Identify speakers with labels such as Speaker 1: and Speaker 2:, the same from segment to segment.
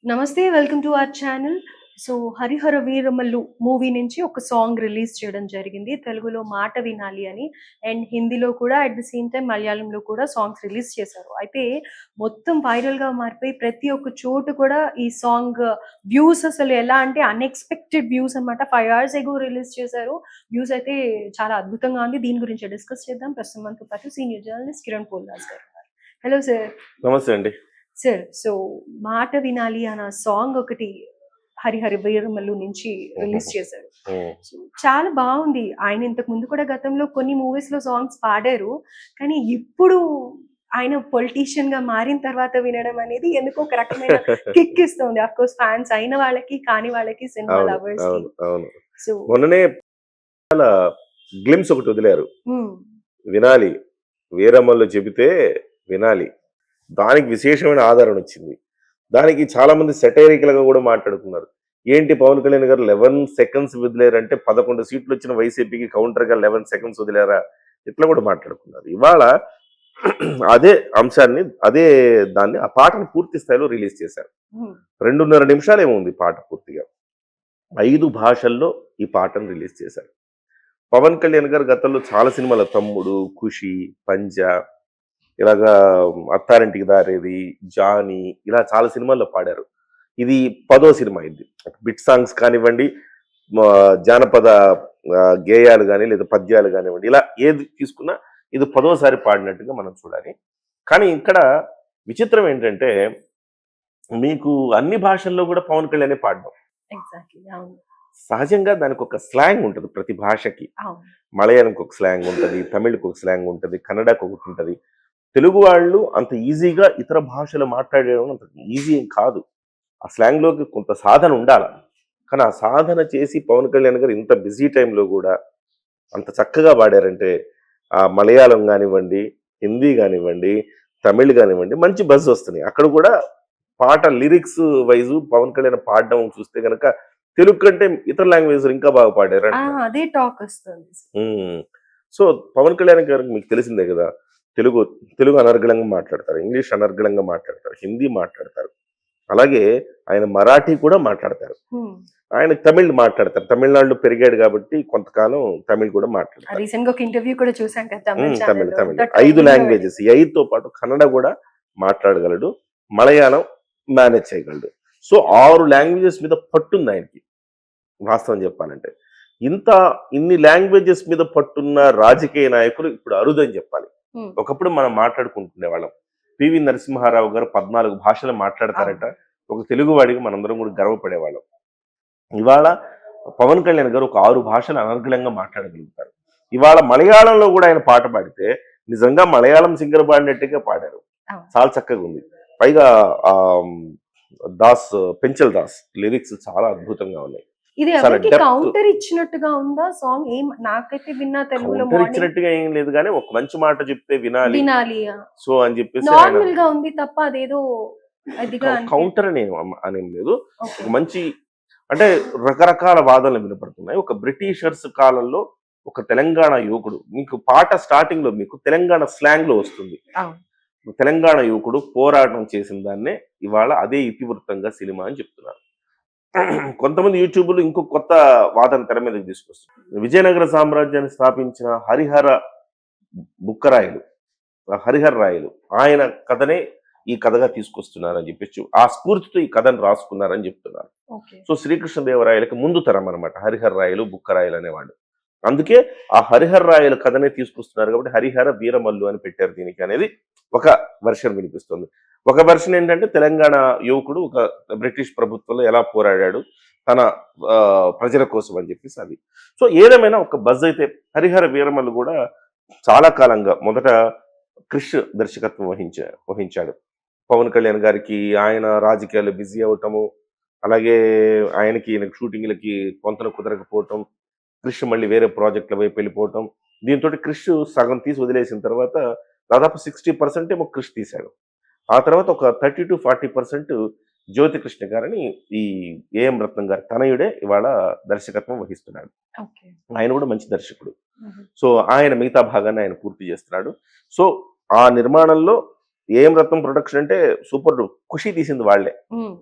Speaker 1: నమస్తే. Welcome to our channel. So 'Harihara Veeramallu' movie నుంచి ఒక సాంగ్ రిలీజ్ చేయడం జరిగింది. తెలుగులో 'మాట వినాలి' అని. అండ్ హిందీలో కూడా అట్ ది సేమ్ టైమ్ మలయాళంలో కూడా సాంగ్స్ రిలీజ్ చేశారు. అయితే మొత్తం వైరల్‌గా మారిపోయి ప్రతి ఒక్క చోటు కూడా ఈ సాంగ్ వ్యూస్ అసలు ఎలా అంటే అన్‌ఎక్స్‌పెక్టెడ్ వ్యూస్ అన్నమాట. 5 అవర్స్ ఎగో రిలీజ్ చేశారు. వ్యూస్ అయితే చాలా అద్భుతంగా ఉంది. దీని గురించి డిస్కస్ చేద్దాం. ప్రస్తుతం మనతో పాటు సీనియర్ జర్నలిస్ట్ కిరణ్ పోల్దాస్ గారు ఉన్నారు. Hello sir.
Speaker 2: నమస్తే అండి.
Speaker 1: సార్, సో 'మాట వినాలి' అన్న సాంగ్ ఒకటి 'హరిహర వీరమల్లు' నుంచి రిలీజ్ చేశారు.
Speaker 2: హ్మ్.
Speaker 1: సో చాలా బావుంది. ఆయన ఇంతకు ముందు కూడా గతంలో కొన్ని మూవీస్‌లో సాంగ్స్ పాడారు. కానీ ఇప్పుడు ఆయన పొలిటీషియన్‌గా మారిన తర్వాత వినడం అనేది ఎందుకో ఒక రకమైన కిక్ ఇస్తుంది. ఆఫ్‌కోర్స్ ఫ్యాన్స్ అయిన వాళ్ళకి, కాని వాళ్ళకి, సినిమా
Speaker 2: అవును.
Speaker 1: లవర్స్‌కి.
Speaker 2: అవును. అవును.
Speaker 1: సో
Speaker 2: మొన్ననే గ్లిమ్స్ ఒకటి వదిలారు.
Speaker 1: హ్మ్.
Speaker 2: వినాలి. వీరమ్మలు చెబితే వినాలి. దానికి విశేషమైన ఆదరణ వచ్చింది. దానికి చాలా మంది సెటైరికల్‌గా కూడా మాట్లాడుతున్నారు. ఏంటి పవన్ కళ్యాణ్ గారు 11 సెకండ్స్ వదిలారంటే 11 సీట్లు వచ్చిన వైసీపీకి కౌంటర్‌గా 11 సెకండ్స్ వదిలారా? ఇట్లా కూడా మాట్లాడుకున్నారు. ఇవాళ అదే అంశాన్ని దాన్ని ఆ పాటను పూర్తి స్థాయిలో రిలీజ్ చేశారు.
Speaker 1: హ్మ్.
Speaker 2: 2:30 నిమిషాలేమో ఉంది పాట పూర్తిగా. 5 భాషల్లో ఈ పాటను రిలీజ్ చేశారు. పవన్ కళ్యాణ్ గారు గతంలో చాలా సినిమాలు 'తమ్ముడు', 'ఖుషి', 'పంజా' ఇలాగా 'అత్తారింటికి దారేది', 'జానీ' ఇలా చాలా సినిమాల్లో పాడారు. ఇది 10వ సినిమా ఇది. బిట్ సాంగ్స్ కానివ్వండి, జానపద గేయాలు గాని లేదా పద్యాలు కానివ్వండి, ఇలా ఏది తీసుకున్నా ఇది 10వసారి పాడినట్టుగా మనం చూడాలి. కానీ ఇక్కడ విచిత్రం ఏంటంటే మీకు అన్ని భాషల్లో కూడా పవన్ కళ్యాణే పాడడం.
Speaker 1: ఎగ్జాక్ట్‌లీ. అవును.
Speaker 2: సహజంగా దానికి ఒక స్లాంగ్ ఉంటది ప్రతి భాషకి.
Speaker 1: అవును.
Speaker 2: మలయాళంకి ఒక స్లాంగ్ ఉంటది, తమిళ్‌కి ఒక స్లాంగ్ ఉంటది, కన్నడకి ఒకటి ఉంటది. తెలుగు వాళ్ళు అంత ఈజీగా ఇతర భాషలు మాట్లాడడం అంత ఈజీ ఏం కాదు. ఆ స్లాంగ్‌లోకి కొంత సాధన ఉండాల. కానీ ఆ సాధన చేసి పవన్ కళ్యాణ్ గారు ఇంత బిజీ టైమ్‌లో గూడా అంత చక్కగా పాడారంటే మలయాళం గానివ్వండి, హిందీ గానివ్వండి, తమిళ్ గానివ్వండి మంచి బజ్ వస్తున్నాయి. అక్కడ కూడా పాట లిరిక్స్ వైస్ పవన్ కళ్యాణ్ పాడడం చూస్తే గనక తెలుగు కంటే ఇతర లాంగ్వేజ్‌లో ఇంకా బాగా పాడారంటున్నారు.
Speaker 1: అదే టాక్ వస్తుంది.
Speaker 2: హ్మ్. సో, పవన్ కళ్యాణ్ గారికి మీకు తెలిసిందే గదా! తెలుగు తెలుగు అనర్గళంగా మాట్లాడతారు. ఇంగ్లీష్ అనర్గళంగా మాట్లాడతారు. హిందీ మాట్లాడతారు. అలాగే ఆయన మరాఠీ కూడా మాట్లాడతారు.
Speaker 1: హ్మ్.
Speaker 2: ఆయన తమిళ్ మాట్లాడతారు. తమిళనాడులో పెరిగాడు గాబట్టి కొంతకాలం తమిళ్ కూడా మాట్లాడతారు.
Speaker 1: రీసెంట్‌గా ఒక ఇంటర్వ్యూ కూడా చూసాం కదా! తమిళ్
Speaker 2: తమిళ్.
Speaker 1: ఛానెల్‌లో.
Speaker 2: తమిళ్.
Speaker 1: ద
Speaker 2: 5
Speaker 1: ట్రెండింగ్‌లో
Speaker 2: లాంగ్వేజెస్. ఈ 5తో పాటు కన్నడ గూడా మాట్లాడగలడు. మలయాళం మేనేజ్ చేయగలడు. సో, 6 లాంగ్వేజెస్ మీద పట్టుంది ఆయనకి. వాస్తవం చెప్పాలంటే. ఇన్ని లాంగ్వేజెస్ మీద పట్టున్న రాజకీయ నాయకులు ఇప్పుడు అరుదని చెప్పాలి.
Speaker 1: హ్మ్.
Speaker 2: ఒకప్పుడు మనం మాట్లాడుకుంటుండేవాళ్ళం. పివి నరసింహారావు గారు 14 భాషలు మాట్లాడతారట. ఒక తెలుగువాడిగా మనందరం కూడా గర్వపడేవాళ్ళం. ఇవాళ పవన్ కళ్యాణ్ గారు ఒక 6 భాషలు అనర్గళంగా మాట్లాడగలుగుతారు. ఇవాళ మలయాళంలో కూడా ఆయన పాట పాడితే నిజంగా మలయాళం సింగర్ పాడినట్టుగా పాడారు.
Speaker 1: అవును.
Speaker 2: చాలా చక్కగా ఉంది. పైగా ఆహ్, పెంచల్ దాస్ లిరిక్స్ చాలా అద్భుతంగా ఉన్నాయి.
Speaker 1: ఇది
Speaker 2: చాలా
Speaker 1: ఎవరికి
Speaker 2: డెప్త్.
Speaker 1: కౌంటర్ ఇచ్చినట్టుగా ఉందా సాంగ్? నాకైతే విన్నా తెలుగులో
Speaker 2: కౌంటర్
Speaker 1: మార్నింగ్
Speaker 2: ఇచ్చినట్టుగా ఏం లేదు గానీ, ఒక మంచి మాట చెప్తే వినాలి.
Speaker 1: వినాలి.
Speaker 2: సో, అని చెప్పేసి ఆయన
Speaker 1: నార్మల్‌గా ఉంది తప్ప అదేదో ఇదిగా
Speaker 2: కౌంటర్ అని అనేం లేదు.
Speaker 1: ఓకే.
Speaker 2: ఒక మంచి అంటే రకరకాల వాదనలు వినపడుతున్నాయి. ఒక బ్రిటిషర్స్ కాలంలో ఒక తెలంగాణ యువకుడు మీకు పాట స్టార్టింగ్‌లో మీకు తెలంగాణ స్లాంగ్‌లో వస్తుంది.
Speaker 1: అవును.
Speaker 2: తెలంగాణ యువకుడు పోరాటం చేసిన దాన్నే ఇవాళ అదే ఇతివృత్తంగా సినిమా అని చెప్తున్నారు. కొంతమంది యూట్యూబర్లు ఇంకో కొత్త వాదన తెర మీదకి తీసుకొస్తారు. విజయనగర సామ్రాజ్యాన్ని స్థాపించిన బుక్కరాయలు హరిహర రాయలు ఆయన కథనే ఈ కథగా తీసుకొస్తున్నారని చెప్పచ్చు. ఆ స్ఫూర్తితో ఈ కథను రాసుకున్నారని చెప్తున్నారు.
Speaker 1: ఓకే.
Speaker 2: సో శ్రీకృష్ణదేవరాయలకి ముందు తరం అనమాట హరిహర రాయలు, బుక్కరాయలు అనేవాళ్ళు. అందుకే ఆ హరిహర రాయల కథనే తీసుకొస్తున్నారు కాబట్టి హరిహర వీరమల్లు అని పెట్టారు దీనికి అనేది ఒక వెర్షన్ వినిపిస్తుంది. ఒక వెర్షన్ ఏంటంటే తెలంగాణ యువకుడు ఒక బ్రిటిష్ ప్రభుత్వంలో ఎలా పోరాడాడు తన ప్రజల కోసం అని చెప్పేసి అది. సో ఏదేమైనా ఒక బజ్ అయితే హరిహర వీరమల్లు కూడా చాలా కాలంగా మొదట క్రిష్ దర్శకత్వం వహించాడు. పవన్ కళ్యాణ్ గారికి ఆయన రాజకీయాల్లో బిజీ అవటము, అలాగే ఈయనకి షూటింగ్లకి పొంతన కుదరకపోవటం, క్రిష్ మళ్ళీ వేరే ప్రాజెక్టుల వైపు వెళ్ళిపోవటం. దీంతో క్రిష్ సగం తీసి వదిలేసిన తర్వాత దాదాపు 60% ఏమో క్రిష్ తీశాడు. ఆ తర్వాత ఒక 30-40% జ్యోతి కృష్ణ గారని ఈ ఏఎం రత్నం గారి తనయుడే ఇవాళ దర్శకత్వం వహిస్తున్నాడు.
Speaker 1: ఓకే.
Speaker 2: ఆయన కూడా మంచి దర్శకుడు.
Speaker 1: హుహు.
Speaker 2: సో ఆయన మిగతా భాగాన్ని ఆయన పూర్తి చేస్తున్నాడు. సో ఆ నిర్మాణంలో ఏఎం రత్నం ప్రొడక్షన్ అంటే సూపర్ 'ఖుషి' తీసింది వాళ్ళే.
Speaker 1: హ్మ్.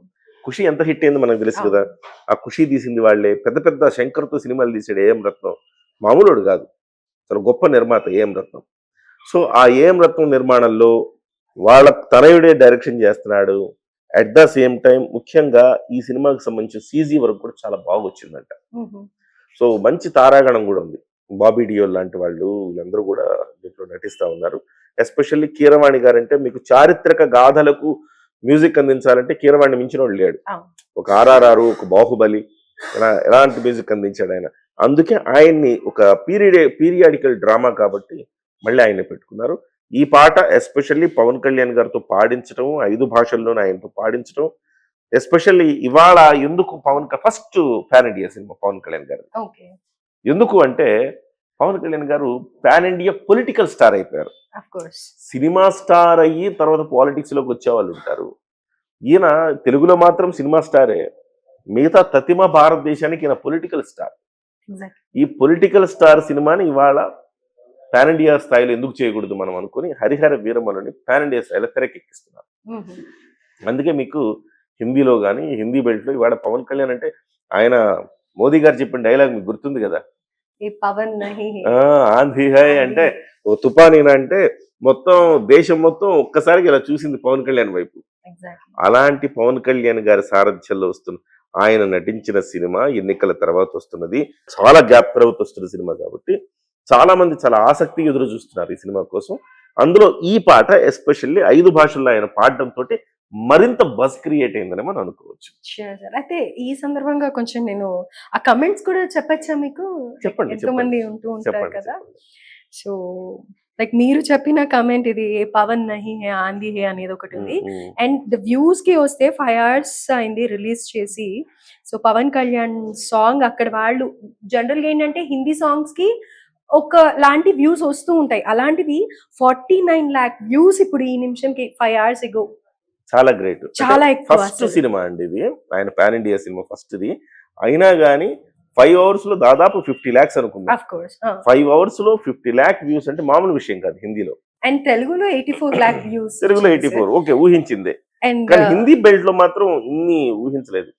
Speaker 2: ఖుషి ఎంత హిట్ అయిందో మనకు తెలుసు కదా. ఆ ఖుషి తీసింది వాళ్ళే. పెద్ద పెద్ద శంకర్తో సినిమాలు తీసాడు ఏఎం రత్నం. మామూలుడు కాదు, చాలా గొప్ప నిర్మాత ఏఎం రత్నం. సో ఆ ఏఎం రత్నం నిర్మాణంలో వాళ్ళ తనయుడే డైరెక్షన్ చేస్తున్నాడు. అట్ ద సేమ్ టైం ముఖ్యంగా ఈ సినిమాకి సంబంధించిన సీజీ వరకు కూడా చాలా బాగా వచ్చిందంట. సో మంచి తారాగణం కూడా ఉంది. బాబీ డియోల్ లాంటి వాళ్ళు వీళ్ళందరూ కూడా దీంట్లో నటిస్తా ఉన్నారు. ఎస్పెషల్లీ కీరవాణి గారు అంటే మీకు చారిత్రక గాథలకు మ్యూజిక్ అందించాలంటే కీరవాణి మించిన వాడు లేడు. ఒక ఆర్ఆర్ఆర్, ఒక బాహుబలి, ఎలాంటి మ్యూజిక్ అందించాడు ఆయన. అందుకే ఆయన్ని ఒక పీరియాడికల్ డ్రామా కాబట్టి మళ్ళీ ఆయన్ని పెట్టుకున్నారు. ఈ పాట ఎస్పెషల్లీ పవన్ కళ్యాణ్ గారితో పాడించడం, 5 భాషల్లోనే ఆయనతో పాడించడం. ఎస్పెషల్లీ ఇవాళ ఎందుకు first pan India cinema Pawan Kalyan garu. ఎందుకు అంటే Pawan Kalyan garu pan India political star అయిపోయారు. సినిమా స్టార్ అయ్యి తర్వాత పాలిటిక్స్ లోకి వచ్చే వాళ్ళు ఉంటారు. ఈయన తెలుగులో మాత్రం సినిమా స్టారే, మిగతా తతిమ భారతదేశానికి ఈయన పొలిటికల్ స్టార్. ఈ పొలిటికల్ స్టార్ సినిమాని ఇవాళ పాన్ ఇండియా స్థాయిలో ఎందుకు చేయకూడదు మనం అనుకుని హరిహర వీరమల్లుని పాన్ ఇండియా స్థాయిలో తెరకెక్కిస్తున్నారు. అందుకే మీకు హిందీలో కానీ హిందీ బెల్ట్ లో ఇవాళ పవన్ కళ్యాణ్ అంటే ఆయన మోదీ గారు చెప్పిన డైలాగ్ మీకు గుర్తుంది కదా, ఆంధీ హై అంటే ఓ తుఫానీనా అంటే మొత్తం దేశం మొత్తం ఒక్కసారికి ఇలా చూసింది పవన్ కళ్యాణ్ వైపు. అలాంటి పవన్ కళ్యాణ్ గారి సారథ్యంలో వస్తున్న ఆయన నటించిన సినిమా ఎన్నికల తర్వాత వస్తున్నది, చాలా గ్యాప్ తర్వాత వస్తున్న సినిమా కాబట్టి చాలా మంది చాలా ఆసక్తి ఎదురు చూస్తున్నారు ఈ సినిమా కోసం. అందులో ఈ పాట ఎస్పెషల్లీ 5 భాషల్లో ఆయన పాడడంతో మరింత బజ్ క్రియేట్ అయిందని మనం అనుకోవచ్చు.
Speaker 1: అయితే ఈ సందర్భంగా కొంచెం నేను ఆ కమెంట్స్ కూడా చెప్పచ్చా మీకు?
Speaker 2: చెప్పండి.
Speaker 1: ఎంతో మంది ఉంటూ ఉంటారు కదా. సో లైక్ మీరు చెప్పిన కమెంట్ ఇది పవన్ నహి హే ఆంధీ హే అనేది ఒకటి ఉంది. అండ్ ద వ్యూస్ కి వస్తే 5 hours అయింది రిలీజ్ చేసి. సో పవన్ కళ్యాణ్ సాంగ్ అక్కడ వాళ్ళు జనరల్ గా ఏంటంటే హిందీ సాంగ్స్ కి ఒక లాంటి వ్యూస్ వస్తూ ఉంటాయి. అలాంటిది 49 lakh వ్యూస్ ఇప్పుడు ఈ నిమిషంకి 5 hours ago.
Speaker 2: చాలా గ్రేట్,
Speaker 1: చాలా ఎక్కువ.
Speaker 2: ఫస్ట్ సినిమా అండి ఇది, ఆయన పాన్ ఇండియా సినిమా ఫస్ట్ది. అయినా కానీ 5 hours లో దాదాపు 50 lakhs అనుకున్నాం. 5 hours లో 50 lakh వ్యూస్ అంటే మామూలు విషయం కాదు హిందీలో.
Speaker 1: అండ్ తెలుగులో 84 lakh వ్యూస్.
Speaker 2: తెలుగులో 84, ఓకే ఊహించిందే. కానీ హిందీ బెల్ట్ లో మాత్రం ఇన్ని ఊహించలేదు.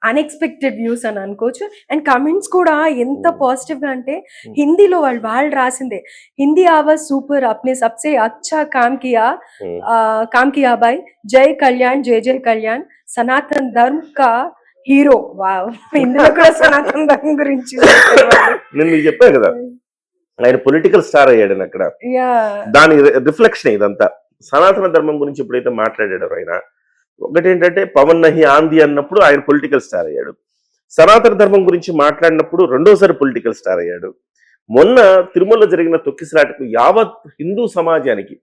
Speaker 1: అన్ఎక్స్పెక్టెడ్ వ్యూస్ అని అనుకోవచ్చు. అండ్ కమెంట్స్ కూడా ఎంత పాజిటివ్ గా అంటే హిందీలో వాళ్ళు రాసిందే, హిందీ ఆవాజ్ సూపర్, అప్నే సబ్సే అచ్చా కామ్ కియా బాయ్, జై కళ్యాణ్, జై జై కళ్యాణ్, సనాతన్ ధర్మ్ కా హీరో. వావ్, ఇందులో కూడా సనాతన్ ధర్మం గురించి
Speaker 2: నేను మీకు చెప్పాను కదా, ఆయన పొలిటికల్ స్టార్ అయ్యాడని అక్కడ. దాని రిఫ్లెక్షన్ ఇదంతా. సనాతన ధర్మం గురించి ఎప్పుడైతే మాట్లాడాడో ఆయన, ఒకటి ఏంటంటే పవన్ నహి ఆంధీ అన్నప్పుడు ఆయన పొలిటికల్ స్టార్ అయ్యాడు. సనాతన ధర్మం గురించి మాట్లాడినప్పుడు రెండోసారి పొలిటికల్ స్టార్ అయ్యాడు. మొన్న తిరుమలలో జరిగిన తొక్కిసలాటకు యావత్ హిందూ సమాజానికి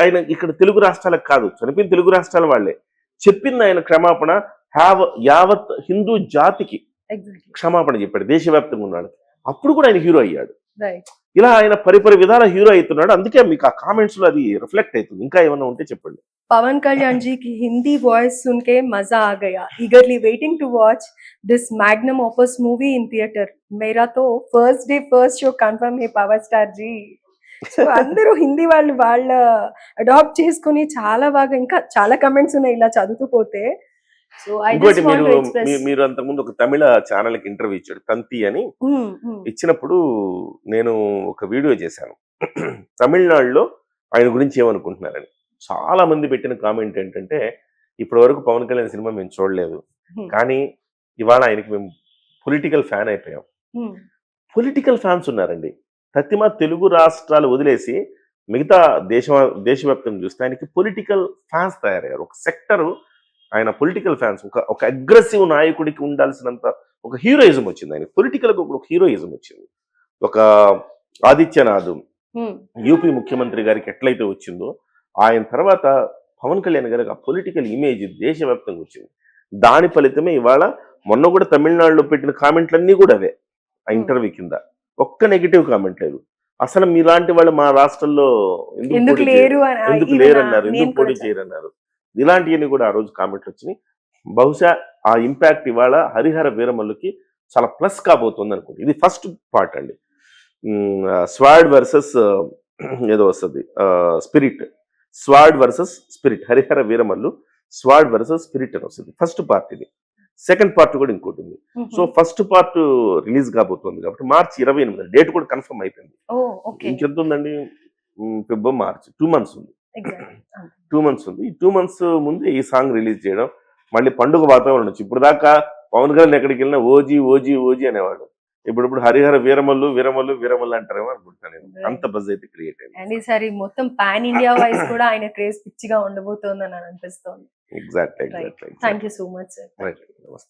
Speaker 2: ఆయన ఇక్కడ తెలుగు రాష్ట్రాలకు కాదు, చనిపోయిన తెలుగు రాష్ట్రాల వాళ్ళే చెప్పింది ఆయన క్షమాపణ యావత్ హిందూ జాతికి క్షమాపణ చెప్పాడు దేశవ్యాప్తంగా ఉన్నాడు. అప్పుడు కూడా ఆయన హీరో అయ్యాడు. ఇలా ఆయన పరిపరి విధాల హీరో అవుతున్నాడు. అందుకే మీకు ఆ కామెంట్స్ లో అది రిఫ్లెక్ట్ అవుతుంది. ఇంకా ఏమన్నా ఉంటే చెప్పండి.
Speaker 1: पवन कल्याण जी की हिंदी वॉइस सुन के मजा आ गया. Eagerly waiting to watch this magnum opus movie in theater. मेरा तो first day first show confirm है పవర్ స్టార్ జీ. సో అందరూ హిందీ వాళ్ళు అడాప్ట్ చేసుకుని చాలా బాగా, ఇంకా చాలా కమెంట్స్ ఉన్నాయి ఇలా చదువుతూ పోతే. సో
Speaker 2: ఇంకోటి, మీరు అంతకుముందు ఒక తమిళ ఛానల్ కి ఇంటర్వ్యూ ఇచ్చాడు తంతి అని. ఇచ్చినప్పుడు నేను ఒక వీడియో చేశాను తమిళనాడులో ఆయన గురించి ఏమనుకుంటున్నారని. చాలా మంది పెట్టిన కామెంట్ ఏంటంటే, ఇప్పటి వరకు పవన్ కళ్యాణ్ సినిమా మేము చూడలేదు, కానీ ఇవాళ ఆయనకి మేము పొలిటికల్ ఫ్యాన్ అయిపోయాం. పొలిటికల్ ఫ్యాన్స్ ఉన్నారండి. తతిమ తెలుగు రాష్ట్రాలు వదిలేసి మిగతా దేశవ్యాప్తంగా చూస్తే ఆయనకి పొలిటికల్ ఫ్యాన్స్ తయారయ్యారు. ఒక సెక్టర్ ఆయన పొలిటికల్ ఫ్యాన్స్. ఒక అగ్రెసివ్ నాయకుడికి ఉండాల్సినంత ఒక హీరోయిజం వచ్చింది ఆయన. పొలిటికల్ ఒక హీరోయిజం వచ్చింది. ఒక ఆదిత్యనాథ్ యూపీ ముఖ్యమంత్రి గారికి ఎట్లయితే వచ్చిందో, ఆయన తర్వాత పవన్ కళ్యాణ్ గారికి ఆ పొలిటికల్ ఇమేజ్ దేశవ్యాప్తంగా వచ్చింది. దాని ఫలితమే ఇవాళ మొన్న కూడా తమిళనాడులో పెట్టిన కామెంట్లన్నీ కూడా అవే. ఆ ఇంటర్వ్యూ కింద ఒక్క నెగిటివ్ కామెంట్ లేదు. అసలు మీలాంటి వాళ్ళు మా రాష్ట్రంలో ఎందుకు లేరు అన్నారు, ఎందుకు పోటీ చేయరన్నారు. ఇలాంటివన్నీ కూడా ఆ రోజు కామెంట్లు వచ్చినాయి. బహుశా ఆ ఇంపాక్ట్ ఇవాళ హరిహర వీరమల్లుకి చాలా ప్లస్ కాబోతుంది అనుకోండి. ఇది ఫస్ట్ పార్ట్ అండి. స్వాడ్ వర్సెస్ ఏదో వస్తుంది, spirit. స్వాడ్ versus spirit, Harihara Veeramallu స్వాడ్ versus spirit అని వస్తుంది. ఫస్ట్ పార్ట్ ఇది. సెకండ్ పార్ట్ కూడా ఇంకోటి ఉంది. సో ఫస్ట్ పార్ట్ రిలీజ్ కాబోతుంది కాబట్టి మార్చి 28 డేట్ కూడా కన్ఫర్మ్ అయిపోయింది. ఇంకెంత ఉందండి? ఫిబ్రవరి, మార్చి 2 months ఉంది. 2 months ఉంది. ఈ 2 months ముందు ఈ సాంగ్ రిలీజ్ చేయడం, మళ్ళీ పండుగ వాతావరణం వచ్చి ఇప్పుడు దాకా పవన్ కళ్యాణ్ ఎక్కడికి వెళ్ళినా ఓజీ ఓజీ ఓజీ అనేవాడు. ఇప్పుడు హరిహర వీరమల్లు వీరమల్లు వీరమల్లు అంటారేమో అనుకుంటున్నాను నేను. అంత బజ్ అయితే క్రియేట్ అయింది.
Speaker 1: అండ్ ఈసారి మొత్తం పాన్ ఇండియా వైజ్ కూడా ఆయన క్రేజ్ పిచ్చిగా ఉండబోతోందని అనిపిస్తోంది.
Speaker 2: Exact.
Speaker 1: Thank you so much sir.
Speaker 2: నమస్తే.